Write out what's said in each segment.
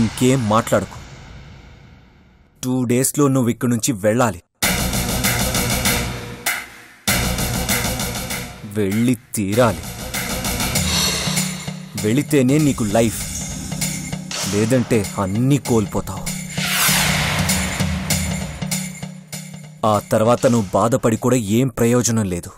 ఇంకేం మాట్లాడుకో. 2 డేస్లో నువ్వు ఇక్కడి నుంచి వెళ్ళాలి. వెళ్ళి తీరాలి. వెళితేనే నీకు లైఫ్, లేదంటే అన్నీ కోల్పోతావు. ఆ తర్వాత నువ్వు బాధపడి కూడా ఏం ప్రయోజనం లేదు.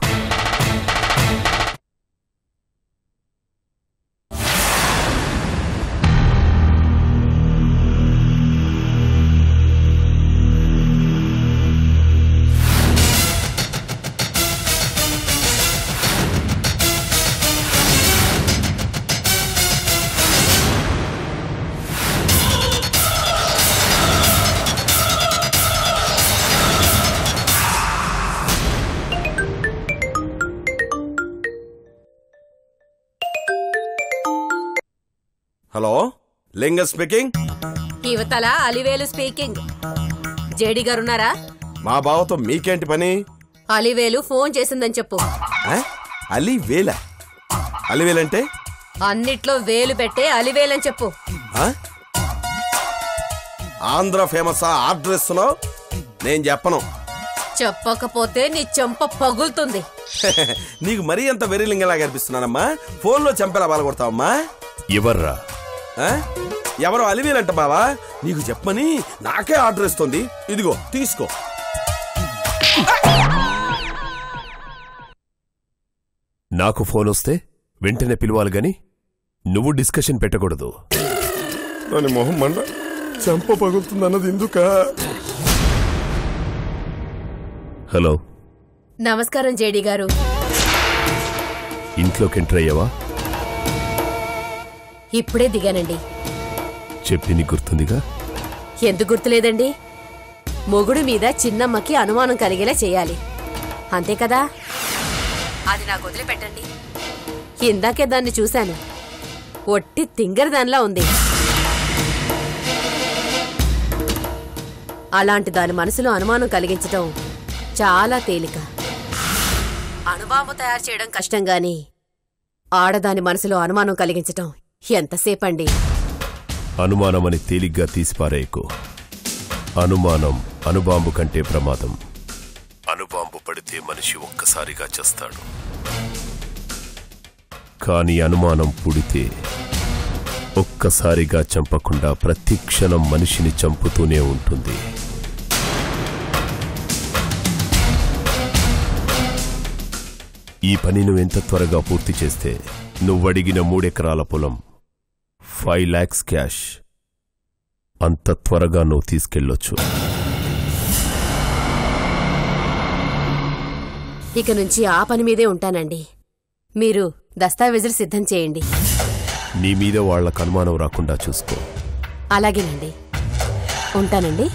హలో, లింగం స్పీకింగ్. ఇవతల అలివేలు స్పీకింగ్. జేడి గారున్నారా? మా బావతో మీకేంటి పని? అలివేలు ఫోన్ చేసిందని చెప్పు. అలివేల? అలివేలంటే? అన్నిట్లో వేలు పెట్టే అలివేలని చెప్పు. ఆంధ్ర ఫేమస్ ఆర్డర్ ఇస్తున్నావు? నేను చెప్పను. చెప్పకపోతే నీ చెంప పగులుతుంది. నీకు మరీ అంత వెర్రిలింగలాగా అనిపిస్తున్నానమ్మా. ఫోన్లో చెంపలా బాలగొడతావమ్మా. ఎవర్రా? ఎవరో అలివేలంట బావా. నీకు చెప్పమని నాకే ఆర్డర్ ఇస్తుంది. ఇదిగో తీసుకో. నాకు ఫోన్ వస్తే వెంటనే పిలవాలి గాని నువ్వు డిస్కషన్ పెట్టకూడదు. దాని మొహం మండ, చెంప పగులుతుందన్నది ఎందుక? హలో, నమస్కారం జేడి గారు. ఇంట్లోకి ఎంటర్ అయ్యావా? ఇప్పుడే దిగానండి. చెప్పింది గుర్తుందిగా? ఎందుకు గుర్తులేదండి? మొగుడు మీద చిన్నమ్మకి అనుమానం కలిగేలా చేయాలి, అంతే కదా? అది నాకు వదిలిపెట్టండి. ఇందాకే దాన్ని చూశాను, ఒట్టి తింగరదానిలా ఉంది. అలాంటి దాని మనసులో అనుమానం కలిగించటం చాలా తేలిక. అణుబాంబు తయారు చేయడం కష్టం గాని ఆడదాని మనసులో అనుమానం కలిగించటం ఎంతసేపండి? అనుమానమని తేలిగ్గా తీసిపారేయకు. అనుమానం అణుబాంబు కంటే ప్రమాదం. అణుబాంబు పడితే మనిషి ఒక్కసారిగా చేస్తాడు, కాని అనుమానం పుడితే ఒక్కసారిగా చంపకుండా ప్రతి క్షణం మనిషిని చంపుతూనే ఉంటుంది. ఈ పని నువ్వెంత త్వరగా పూర్తి చేస్తే నువ్వడిగిన 3 ఎకరాల పొలం, 5 lakhs క్యాష్ అంత త్వరగా నువ్వు తీసుకెళ్ళొచ్చు. ఇక నుంచి ఆ పని మీదే ఉంటానండి. మీరు దస్తావేజులు సిద్ధం చేయండి. నీ మీద వాళ్లకు అనుమానం రాకుండా చూసుకో. అలాగేనండి, ఉంటానండి.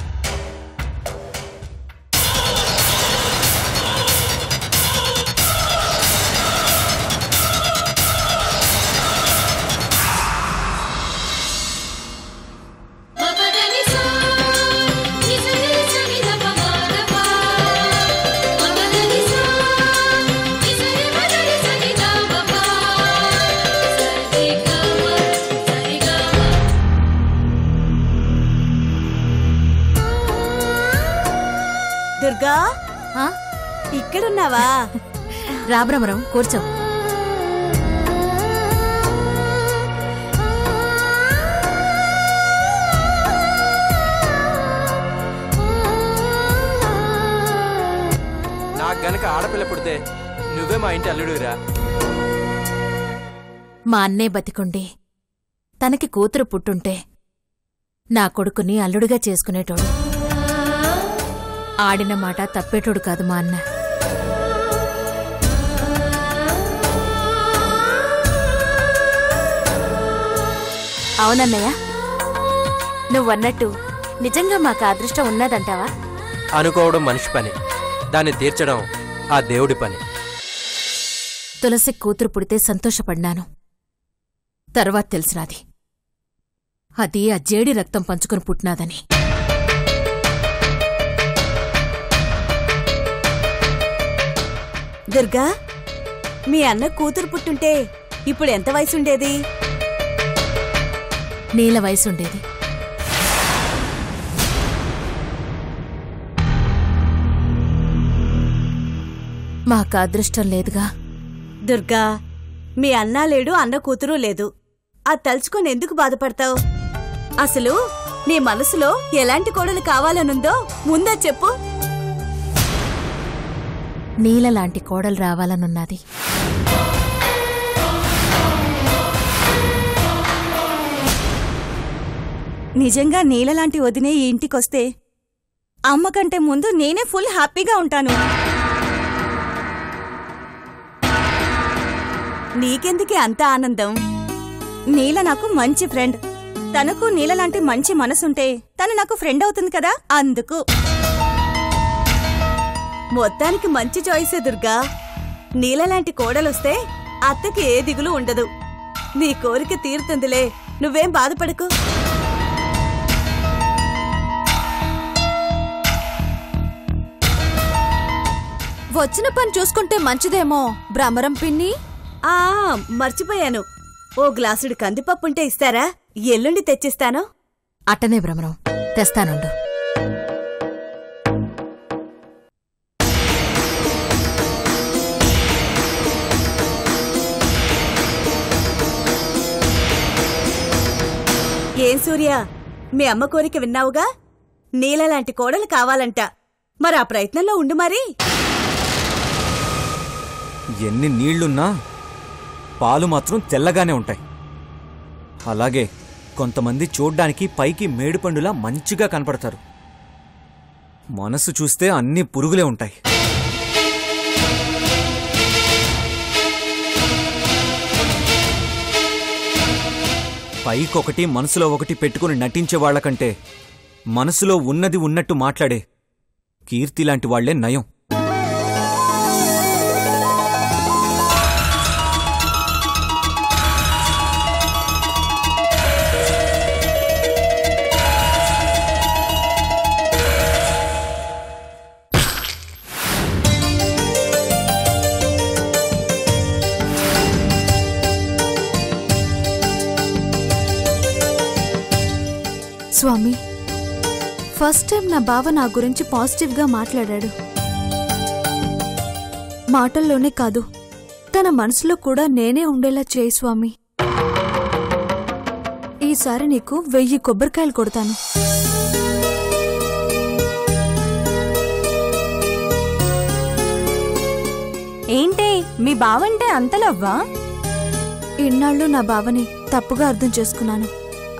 దుర్గా, ఇక్కడున్నావా? రాబ్రమరం, కూర్చో. నాకు గనక ఆడపిల్ల పుడితే నువ్వే మా ఇంటి అల్లుడురా. మా అన్నే బతికుండి తనకి కూతురు పుట్టుంటే నా కొడుకుని అల్లుడిగా చేసుకునేటోడు. ఆడిన మాట తప్పేటోడు కాదు మా అన్న. అవునన్నయ్య, నువ్వన్నట్టు నిజంగా మాకు అదృష్టం ఉన్నదంటావా? అనుకోవడం మనిషి పని, దాన్ని తీర్చడం ఆ దేవుడి పని. తులసి కూతురు పుడితే సంతోషపడ్డాను. తర్వాత తెలిసినది అది ఆ జేడి రక్తం పంచుకుని పుట్టినాదని. దుర్గా, మీ అన్న కూతురు పుట్టుంటే ఇప్పుడు ఎంత వయసుండేది? నీల వయసుండేది. మాకు అదృష్టం లేదుగా. దుర్గా, మీ అన్నా లేడు, అన్న కూతురు లేదు. అది తలుచుకొని ఎందుకు బాధపడతావు? అసలు నీ మనసులో ఎలాంటి కోడలు కావాలనుందో ముందా చెప్పు. నీలలాంటి కోడలు రావాలనున్నది. నిజంగా నీలలాంటి వదినే ఈ ఇంటికొస్తే అమ్మ కంటే ముందు నేనే ఫుల్ హ్యాపీగా ఉంటాను. నీకెందుకే అంత ఆనందం? నీల నాకు మంచి ఫ్రెండ్. తనకు నీలలాంటి మంచి మనసుంటే తను నాకు ఫ్రెండ్ అవుతుంది కదా, అందుకు. మొత్తానికి మంచి చాయిసే దుర్గా. నీలలాంటి కోడలొస్తే అత్తకి ఏ దిగులు ఉండదు. నీ కోరిక తీరుతుందిలే, నువ్వేం బాధపడకు. వచ్చిన పని చూసుకుంటే మంచిదేమో భ్రమరం పిన్ని. మర్చిపోయాను. ఓ గ్లాసుడు కందిపప్పుంటే ఇస్తారా? ఎల్లుండి తెచ్చిస్తాను. అట్టనే భ్రమరం, తెస్తానుండు. ఏం సూర్య, మీ అమ్మ కోరిక విన్నావుగా? నీలలాంటి కోడలు కావాలంట. మరి ఆ ప్రయత్నంలో ఉండు. మరి ఎన్ని నీళ్లున్నా పాలు మాత్రం తెల్లగానే ఉంటాయి. అలాగే కొంతమంది చూడ్డానికి పైకి మేడిపండులా మంచిగా కనపడతారు. మనసు చూస్తే అన్ని పురుగులే ఉంటాయి. పైకొకటి మనసులో ఒకటి పెట్టుకుని నటించే వాళ్లకంటే మనసులో ఉన్నది ఉన్నట్టు మాట్లాడే కీర్తిలాంటి వాళ్లే నయం. స్వామి, ఫస్ట్ టైం నా బావ నా గురించి పాజిటివ్గా మాట్లాడాడు. మాటల్లోనే కాదు, తన మనసులో కూడా నేనే ఉండేలా చేయి స్వామి. ఈసారి నీకు 1000 కొబ్బరికాయలు కొడతాను. ఏంటి మీ బావంటే అంతలవ్వా? ఇన్నాళ్ళు నా బావని తప్పుగా అర్థం చేసుకున్నాను.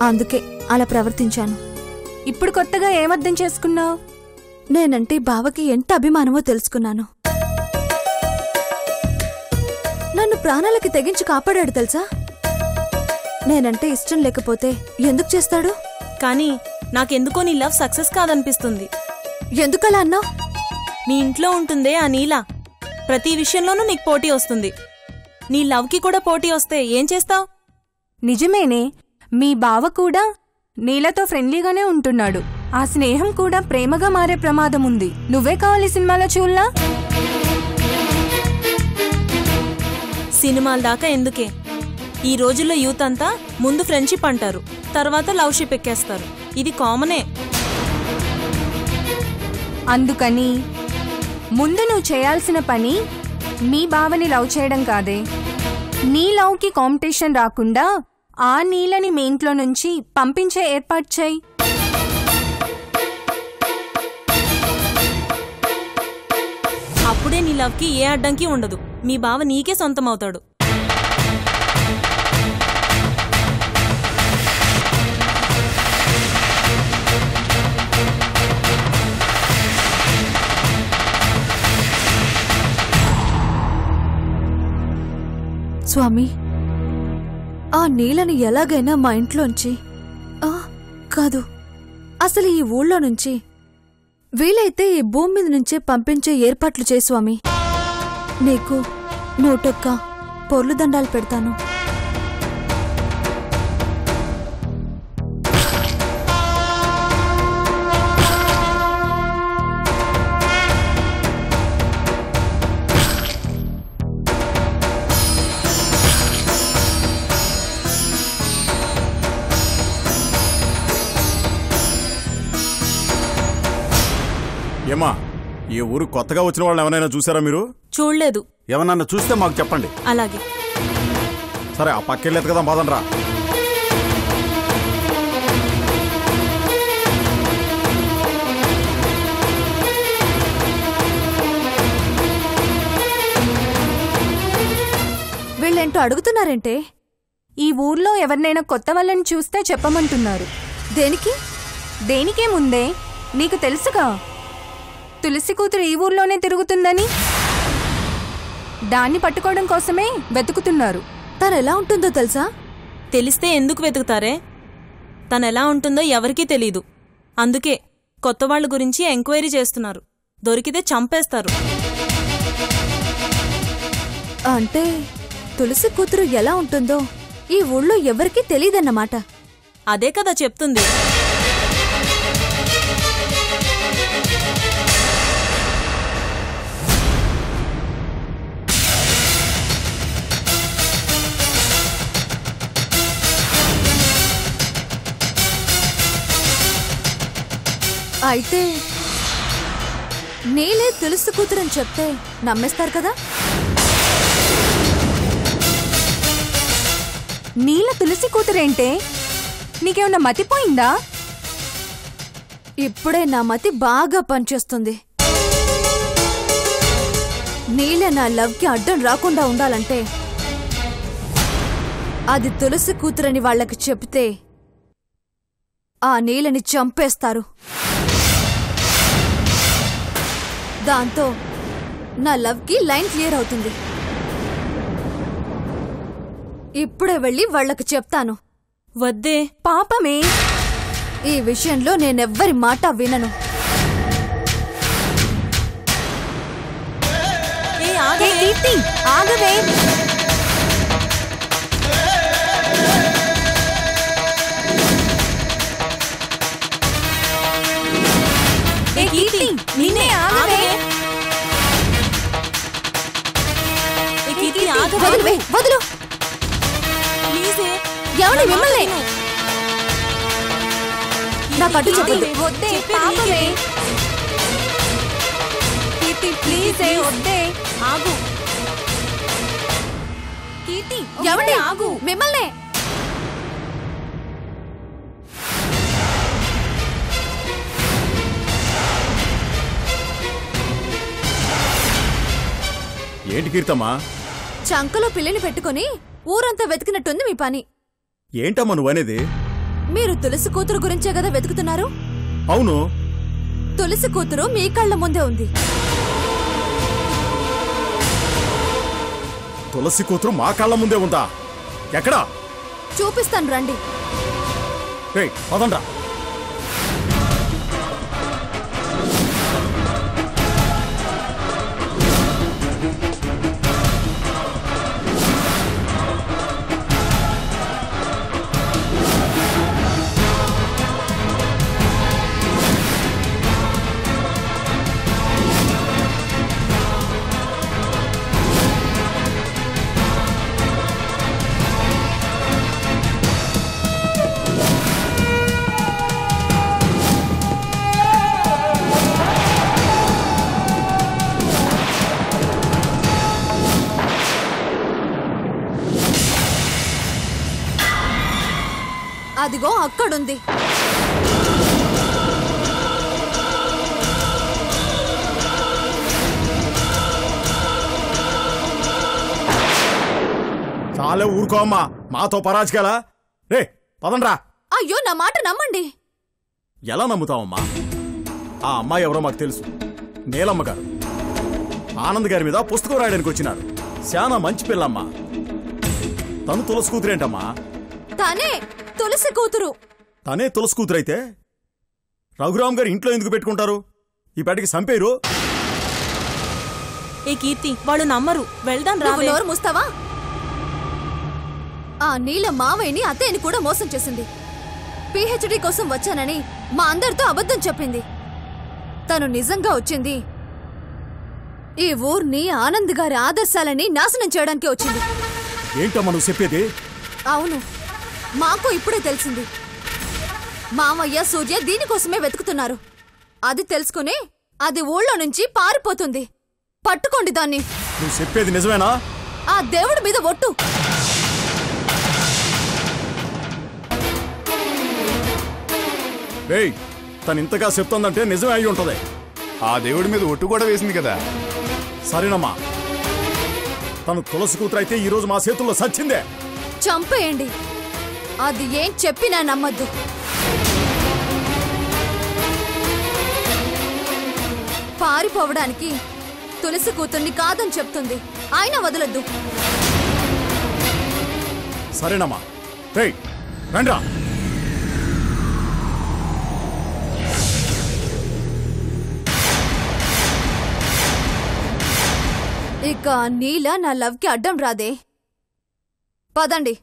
అందుకే అలా ప్రవర్తించాను. ఇప్పుడు కొత్తగా ఏమర్థం చేసుకున్నావు? నేనంటే బావకి ఎంత అభిమానమో తెలుసుకున్నాను. నన్ను ప్రాణాలకి తెగించి కాపాడాడు తెలుసా? నేనంటే ఇష్టం లేకపోతే ఎందుకు చేస్తాడు? కానీ నాకెందుకో నీ లవ్ సక్సెస్ కాదనిపిస్తుంది. ఎందుకలా అన్నావు? మీ ఇంట్లో ఉంటుందే ఆ నీల, ప్రతి విషయంలోనూ నీకు పోటీ వస్తుంది. నీ లవ్కి కూడా పోటీ వస్తే ఏం చేస్తావు? నిజమేనే, మీ బావ కూడా నీలతో ఫ్రెండ్లీగానే ఉంటున్నాడు. ఆ స్నేహం కూడా ప్రేమగా మారే ప్రమాదం ఉంది. నువ్వే కావాలి సినిమాలో చూడలా? సినిమాల దాకా ఎందుకే? ఈ రోజుల్లో యూత్ అంతా ముందు ఫ్రెండ్షిప్ అంటారు, తర్వాత లవ్ షిప్ ఎక్కేస్తారు. ఇది కామనే. అందుకని ముందు నువ్వు చేయాల్సిన పని మీ బావని లవ్ చేయడం కాదే. నీ లవ్కి కాంపిటీషన్ రాకుండా ఆ నీలని మీ ఇంట్లో నుంచి పంపించే ఏర్పాటు చేయి. అప్పుడే నీ లవ్కి ఏ అడ్డంకి ఉండదు. మీ బావ నీకే సొంతమవుతాడు. స్వామి, ఆ నీలని ఎలాగైనా మా ఇంట్లోంచి కాదు, అసలు ఈ ఊళ్ళో నుంచి, వీలైతే ఈ భూమి మీద నుంచే పంపించే ఏర్పాట్లు చేయి స్వామి. నీకు 101 పొర్లు దండాలు పెడతాను. ఏమా, ఈ ఊరు కొత్తగా వచ్చిన వాళ్ళు ఎవరైనా చూసారా మీరు? చూడలేదు. ఎవరన్నా చూస్తే మాకు చెప్పండి. అలాగే. సరే, ఆ పక్కెళ్ళేది కదా, పదండ్రా. వీళ్ళేంటో అడుగుతున్నారంటే? ఈ ఊర్లో ఎవరినైనా కొత్త వాళ్ళని చూస్తే చెప్పమంటున్నారు. దేనికి? దేనికేముందే, నీకు తెలుసుగా తులసి కూతురు ఈ ఊర్లోనే తిరుగుతుందని. దాన్ని పట్టుకోవడం కోసమే వెతుకుతున్నారు. తనెలా ఉంటుందో తెలుసా? తెలిస్తే ఎందుకు వెతుకుతారే? తనెలా ఉంటుందో ఎవరికీ తెలీదు. అందుకే కొత్త వాళ్ళ గురించి ఎంక్వైరీ చేస్తున్నారు. దొరికితే చంపేస్తారు. అంటే తులసి కూతురు ఎలా ఉంటుందో ఈ ఊళ్ళో ఎవరికీ తెలీదన్నమాట. అదే కదా చెప్తుంది. అయితే నీలే తులసి కూతురని చెప్తే నమ్మేస్తారు కదా? నీల తులసి కూతురేంటే? నీకేమన్నా మతిపోయిందా? ఇప్పుడే నా మతి బాగా పనిచేస్తుంది. నీలే నా లవ్కి అడ్డం రాకుండా ఉండాలంటే అది తులసి కూతురని వాళ్ళకి చెప్తే ఆ నీలని చంపేస్తారు. దాంతో నా లవ్కి లైన్ క్లియర్ అవుతుంది. ఇప్పుడే వెళ్ళి వాళ్లకు చెప్తాను. వద్దే. పాపమే. ఈ విషయంలో నేనెవ్వరి మాట వినను. ఆగవే. నిన్నే ఆగవే. వదులు. ఎవరి మిమ్మల్ని నా కట్టు చెప్పదు. వద్దే పాపమే. కీర్తి ప్లీజ్ వద్దే. ఆగు. కీర్తి ఎవరి ఆగు. మిమ్మల్ని. ఏంటి కీర్తమ్మా? చంకలో పిల్లని పెట్టుకుని ఊరంతా వెతికినట్టుంది మీ పని. ఏంటమ్మా నువ్వనేది? మీరు తులసి కూతురు గురించే కదా వెతుకుతున్నారు? అవును. తులసి కూతురు మీ కళ్ళ ముందే ఉంది. తులసి కూతురు మా కళ్ళ ముందే ఉందా? ఎక్కడా? చూపిస్తాను రండి. పదండ్రా. అదిగో అక్కడుంది. చాలే ఊరుకో అమ్మా, మాతో పరాజకాలా? రే పదండ్రా. అయ్యో నా మాట నమ్మండి. ఎలా నమ్ముతావమ్మా? ఆ అమ్మాయి ఎవరో మాకు తెలుసు. నీలమ్మ గారు ఆనంద్ గారి మీద పుస్తకం రాయడానికి వచ్చినారు. శానా మంచి పిల్లమ్మా. తను తులసి కూతురేంటమ్మా? తనే తులసి కూతురు. తనే తులసి కూతురైతే రఘురామ్ గారు ఇంట్లో ఎందుకు పెట్టుకుంటారు? ఈ పాటికి సంపేరు. ఏ కీర్తి, వాళ్ళు నమ్మరు. వెళ్దాం రా. నోరు మూస్తావా? ఆ నీల మావయ్యని అత్తయ్యని కూడా మోసం చేసింది. పిహెచ్డి కోసం వచ్చానని మా అందరితో అబద్ధం చెప్పింది. తను నిజంగా వచ్చింది ఈ ఊర్ని ఆనంద్ గారి ఆదర్శాలని నాశనం చేయడానికి వచ్చింది. ఏంటమ్మా నువ్వు చెప్పేది? అవును, మాకు ఇప్పుడే తెలిసింది. మామయ్య సూర్య దీనికోసమే వెతుకుతున్నారు. అది తెలుసుకునే అది ఊళ్ళో నుంచి పారిపోతుంది. పట్టుకోండి దాన్ని. నువ్వు చెప్పేది నిజమేనా? ఆ దేవుడి మీద ఒట్టు. ఏయ్, తను ఇంతగా చెప్తోందంటే నిజమే అయి ఉంటది. ఆ దేవుడి మీద ఒట్టు కూడా వేసింది కదా. సరేనమ్మా, తను తులసి కూతురు అయితే ఈరోజు మా చేతుల్లో సచ్చిందే. చంపేయండి. అది ఏం చెప్పినా నమ్మద్దు. పారిపోవడానికి తులసి కూతుర్ని కాదని చెప్తుంది, ఆయన వదలొద్దు. సరేనమ్మా, రేయ్ రండ్రా. ఇక నీల నా లవ్కి అడ్డం రాదే. పదండి.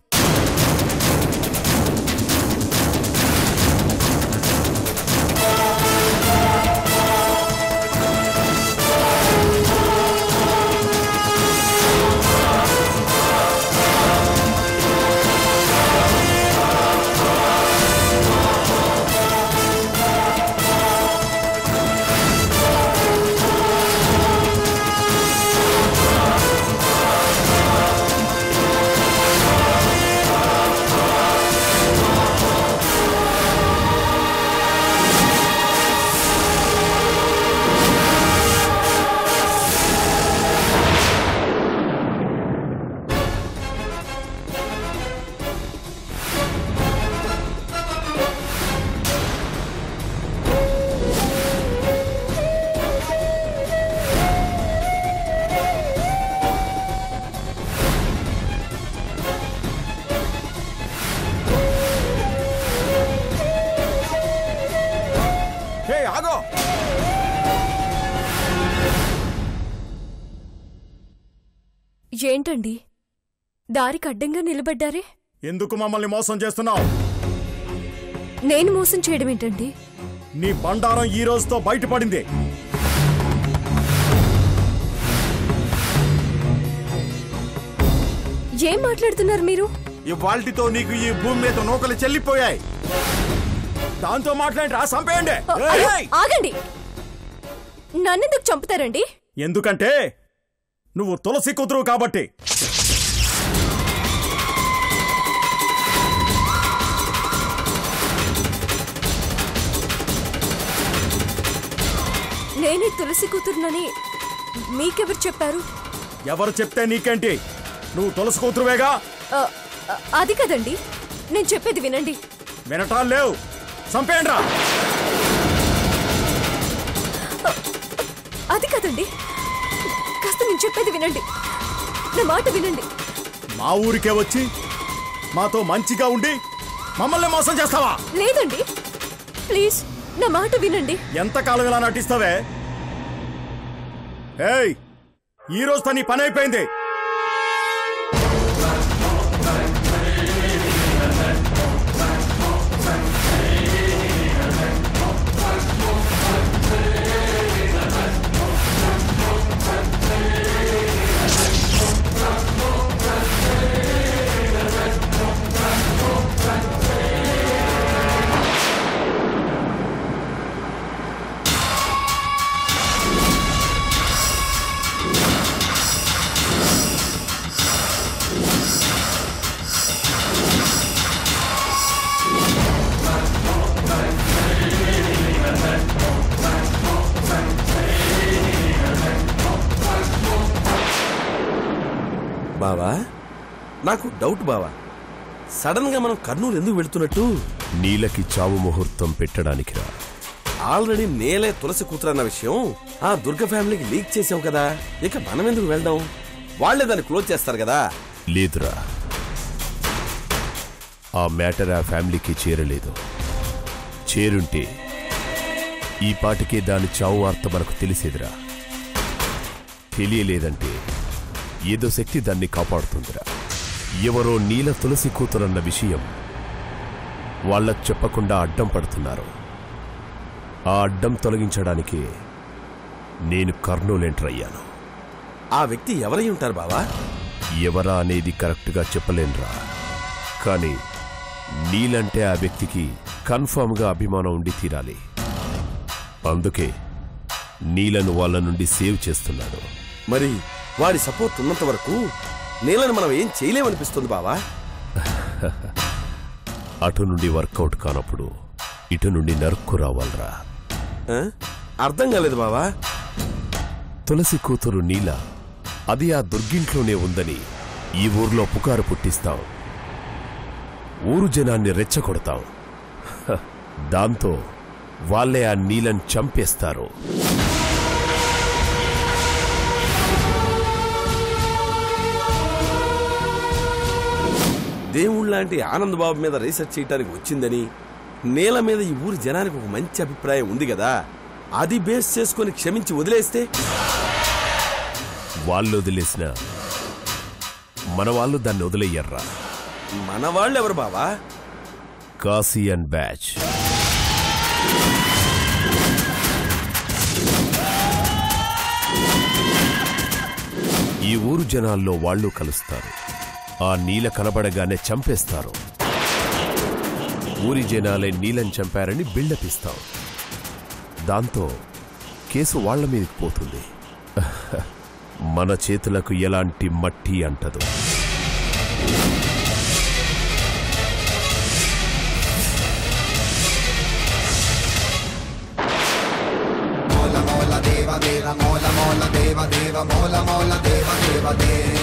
ఏంటండి దారికి అడ్డంగా నిలబడ్డారే? ఎందుకు మమ్మల్ని మోసం చేస్తున్నావు? నేను మోసం చేయడం ఏంటండి? నీ బండారం ఈ రోజుతో బయటపడింది. ఏం మాట్లాడుతున్నారు మీరు? ఇవాల్టితో నీకు ఈ భూమి మీద నూకలు చెల్లిపోయాయి. దాంతో మాట్లాడి చంపేయండి. ఆగండి. నన్నెందుకు చంపుతారండి? ఎందుకంటే నువ్వు తులసి కూతురు కాబట్టి. నేనే తులసి కూతురునని మీకెవరు చెప్పారు? ఎవరు చెప్తే నీకేంటి? నువ్వు తులసి కూతురువేగా. అది కదండి, నేను చెప్పేది వినండి. వినటాలు లేవు, చంపేయండి రా. అది కదండి, కాస్త నేను చెప్పేది వినండి, నా మాట వినండి. మా ఊరికే వచ్చి మాతో మంచిగా ఉండి మమ్మల్ని మోసం చేస్తావా? లేదండి, ప్లీజ్ నా మాట వినండి. ఎంతకాలం ఇలా నటిస్తావే? ఏయ్, ఈ రోజుతో నీ పని అయిపోయింది. బావా, నాకు డౌట్ బావా, సడన్ గా మనం కర్నూలు ఎందుకు వెళ్తున్నట్టు? నీలకి చావు ముహూర్తం పెట్టడానికి రా. ఆల్రెడీ నేలే తులసి కూతురన్న విషయం ఆ దుర్గ ఫ్యామిలీకి లీక్ చేసావు కదా, ఇక మనం ఎందుకు వెళ్దాం? వాళ్లే దాన్ని క్లోజ్ చేస్తారు కదా. లేదురా, ఆ మ్యాటర్ ఆ ఫ్యామిలీకి చేరలేదు. చేరుంటే ఈ పాటికే దాని చావు వార్త మనకు తెలిసేదిరా. తెలియలేదంటే ఏదో శక్తి దాన్ని కాపాడుతుందిరా. ఎవరో నీల తులసి కూతురన్న విషయం వాళ్ళకు చెప్పకుండా అడ్డం పడుతున్నారు. ఆ అడ్డం తొలగించడానికి నేను కర్నూలు ఎంటర్ అయ్యాను. ఆ వ్యక్తి ఎవరై ఉంటారు బావా? ఎవరా అనేది కరెక్ట్గా చెప్పలేనురా, కానీ నీలంటే ఆ వ్యక్తికి కన్ఫర్మ్గా అభిమానం ఉండి తీరాలి. అందుకే నీలను వాళ్ళ నుండి సేవ్ చేస్తున్నాడు. మరి వాడి సపోర్ట్ ఉన్నంత వరకు నీళ్ళని మనం ఏం చేయలేమనిపిస్తుంది బావా. అటు నుండి వర్కౌట్ కానప్పుడు ఇటు నుండి నరుక్కు రావాలరా. అర్థం కాలేదు బావా. తులసి కూతురు నీల అది ఆ దుర్గింట్లోనే ఉందని ఈ ఊర్లో పుకారు పుట్టిస్తాం. ఊరు జనాన్ని రెచ్చగొడతాం. దాంతో వాళ్ళే ఆ నీలను చంపేస్తారు. దేవుళ్లాంటి ఆనందబాబు మీద రీసెర్చ్ చేయడానికి వచ్చిందని, నీల మీద ఈ ఊరి జనానికి ఒక మంచి అభిప్రాయం ఉంది కదా, అది బేస్ చేసుకుని క్షమించి వదిలేస్తే? వాళ్ళు వదిలేసిన మన వాళ్ళు దాన్ని వదిలేయ్యర్రా. మన వాళ్ళెవరు బావా? Kashi and batch. ఈ ఊరు జనాల్లో వాళ్ళు కలుస్తారు. ఆ నీల కనబడగానే చంపేస్తారు. ఊరి జనాలే నీలని చంపారని బిల్డప్ ఇస్తాం. దాంతో కేసు వాళ్ల మీదకి పోతుంది. మన చేతులకు ఎలాంటి మట్టి అంటదు. దేవ దేవ మోల మోల దేవ దేవ మోల మోల దేవ దేవ దేవ